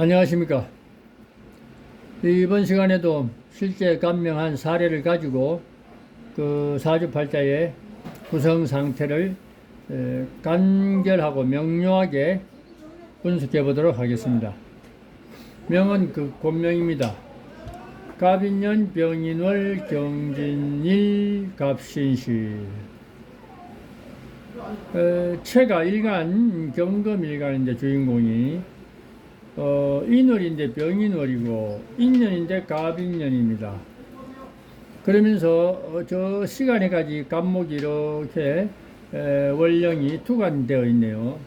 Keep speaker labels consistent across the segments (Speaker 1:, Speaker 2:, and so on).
Speaker 1: 안녕하십니까. 이번 시간에도 실제 감명한 사례를 가지고 그 사주팔자의 구성 상태를 간결하고 명료하게 분석해 보도록 하겠습니다. 명은 그 본명입니다. 갑인년 병인월 경진일 갑신시. 체가 일간 경금일간인데 주인공이 인월인데 병인월이고 인년인데 갑인년입니다. 그러면서 저 시간에까지 갑목이 이렇게 월령이 투관되어 있네요.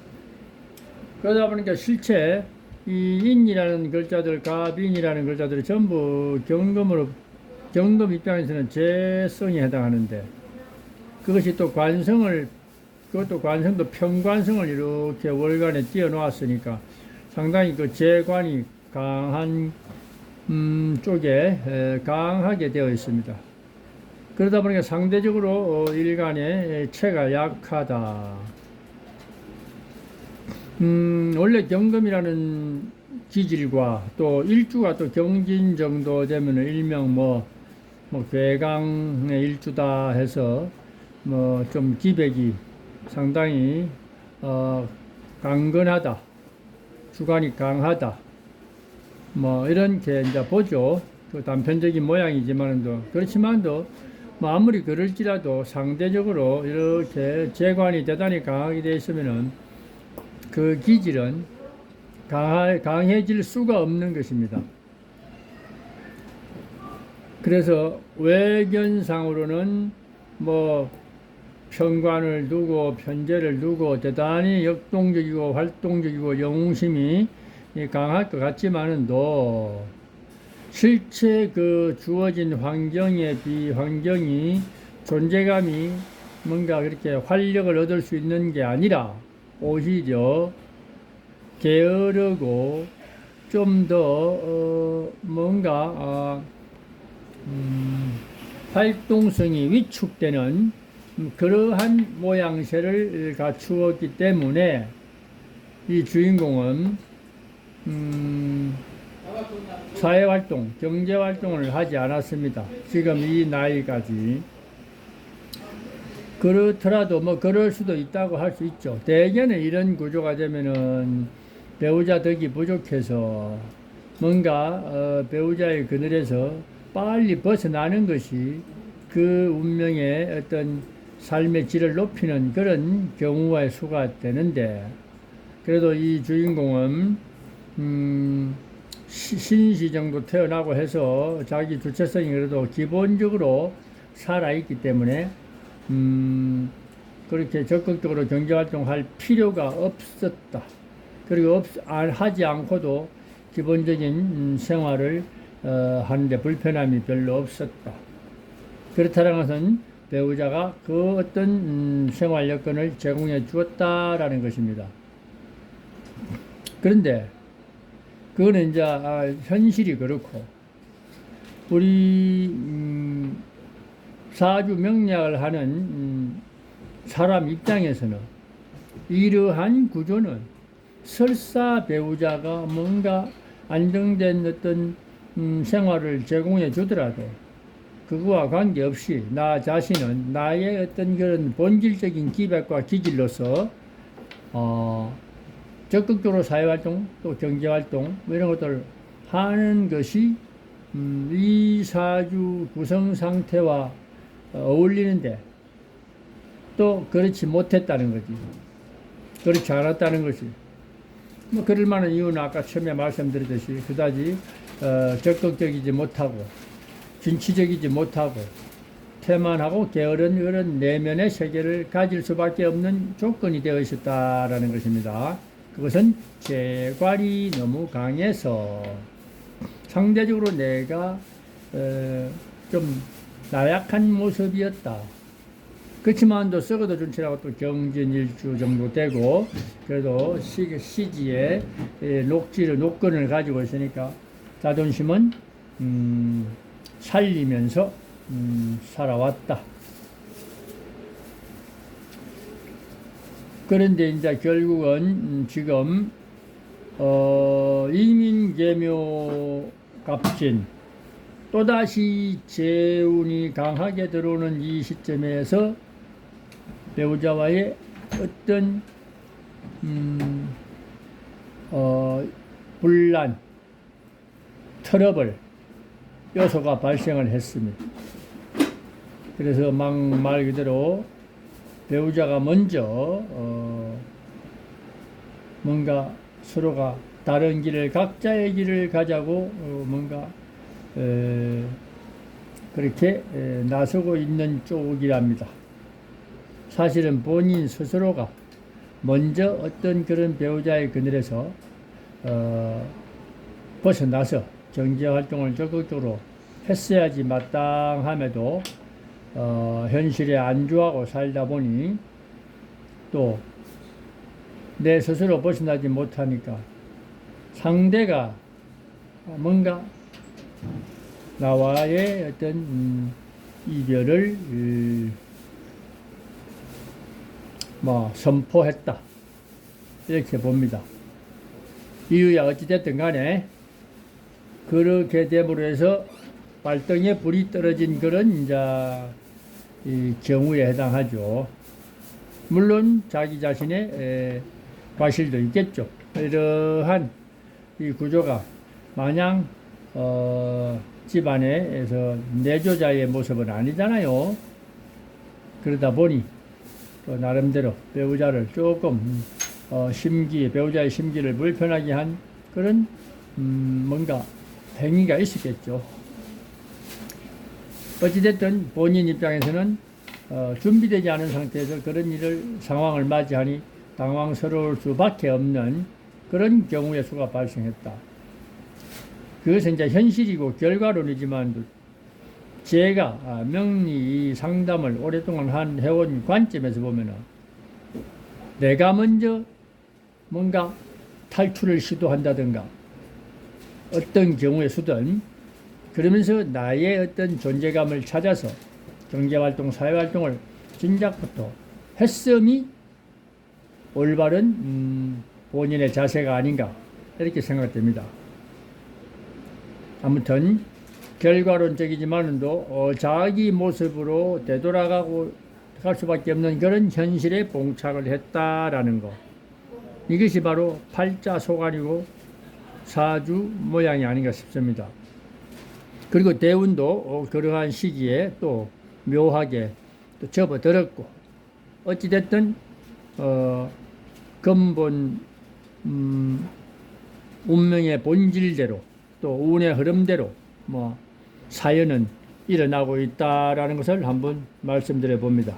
Speaker 1: 그러다 보니까 실체 이 인이라는 글자들, 갑인이라는 글자들이 전부 경금 입장에서는 재성에 해당하는데, 그것이 또 그것도 관성도 평관성을 이렇게 월간에 띄워 놓았으니까 상당히 그 재관이 강한 쪽에 강하게 되어 있습니다. 그러다 보니까 상대적으로 일간의 체가 약하다. 원래 경금이라는 기질과 또 일주가 또 경진 정도 되면 일명 괴강의 일주다 해서 좀 기백이 상당히 강건하다, 주관이 강하다, 이렇게 이제 보죠. 그 단편적인 모양이지만도 그렇지만도 아무리 그럴지라도 상대적으로 이렇게 재관이 대단히 강하게 되어 있으면은 그 기질은 강해질 수가 없는 것입니다. 그래서 외견상으로는 편관을 두고 편재를 두고 대단히 역동적이고 활동적이고 영웅심이 강할 것 같지만은도 실제 그 주어진 환경에 비환경이 존재감이 뭔가 그렇게 활력을 얻을 수 있는 게 아니라 오히려 게으르고 좀 더 활동성이 위축되는 그러한 모양새를 갖추었기 때문에 이 주인공은 사회활동, 경제활동을 하지 않았습니다. 지금 이 나이까지. 그렇더라도 그럴 수도 있다고 할 수 있죠. 대개는 이런 구조가 되면은 배우자 덕이 부족해서 뭔가 배우자의 그늘에서 빨리 벗어나는 것이 그 운명의 어떤 삶의 질을 높이는 그런 경우의 수가 되는데, 그래도 이 주인공은 신시 정도 태어나고 해서 자기 주체성이 그래도 기본적으로 살아있기 때문에 그렇게 적극적으로 경제활동할 필요가 없었다. 그리고 하지 않고도 기본적인 생활을 하는데 불편함이 별로 없었다. 그렇다는 것은 배우자가 그 어떤 생활 여건을 제공해 주었다라는 것입니다. 그런데 그거는 이제 현실이 그렇고, 우리 사주 명리학을 하는 사람 입장에서는 이러한 구조는 설사 배우자가 뭔가 안정된 어떤 생활을 제공해 주더라도 그거와 관계없이 나 자신은 나의 어떤 그런 본질적인 기백과 기질로서 적극적으로 사회활동 또 경제활동 이런 것들을 하는 것이 이 사주 구성 상태와 어울리는데 또 그렇지 못했다는 거지. 그렇지 않았다는 것이. 그럴 만한 이유는 아까 처음에 말씀드렸듯이 그다지 적극적이지 못하고 진취적이지 못하고 태만하고 게으른 그런 내면의 세계를 가질 수밖에 없는 조건이 되어 있었다라는 것입니다. 그것은 재관이 너무 강해서 상대적으로 내가 좀 나약한 모습이었다. 그렇지만도 썩어도 준치라고 또 경진일주 정도 되고 그래도 시지에 녹건을 가지고 있으니까 자존심은 살리면서 살아왔다. 그런데 이제 결국은 지금 이민계묘 갑진 또다시 재운이 강하게 들어오는 이 시점에서 배우자와의 어떤 분란, 트러블 요소가 발생을 했습니다. 그래서 말 그대로 배우자가 먼저 뭔가 서로가 다른 길을 각자의 길을 가자고 뭔가 그렇게 나서고 있는 쪽이랍니다. 사실은 본인 스스로가 먼저 어떤 그런 배우자의 그늘에서 벗어나서 경제활동을 적극적으로 했어야지 마땅함에도 현실에 안주하고 살다 보니 또 내 스스로 벗어나지 못하니까 상대가 뭔가 나와의 어떤 이별을 선포했다 이렇게 봅니다. 이유야 어찌됐든 간에 그렇게 됨으로 해서 발등에 불이 떨어진 그런 이제 이 경우에 해당하죠. 물론 자기 자신의 과실도 있겠죠. 이러한 이 구조가 마냥 집안에서 내조자의 모습은 아니잖아요. 그러다 보니 또 나름대로 배우자를 조금 배우자의 심기를 불편하게 한 그런 뭔가 행위가 있었겠죠. 어찌됐든 본인 입장에서는 준비되지 않은 상태에서 그런 상황을 맞이하니 당황스러울 수밖에 없는 그런 경우의 수가 발생했다. 그것은 이제 현실이고 결과론이지만 제가 명리 이 상담을 오랫동안 해온 관점에서 보면은 내가 먼저 뭔가 탈출을 시도한다든가 어떤 경우의 수든 그러면서 나의 어떤 존재감을 찾아서 경제활동, 사회활동을 진작부터 했음이 올바른 본인의 자세가 아닌가 이렇게 생각됩니다. 아무튼 결과론적이지만도 자기 모습으로 되돌아가고 갈 수밖에 없는 그런 현실에 봉착을 했다라는 거, 이것이 바로 팔자소관이고 사주 모양이 아닌가 싶습니다. 그리고 대운도 그러한 시기에 또 묘하게 또 접어들었고 어찌됐든 근본 운명의 본질대로 또 운의 흐름대로 사연은 일어나고 있다라는 것을 한번 말씀드려 봅니다.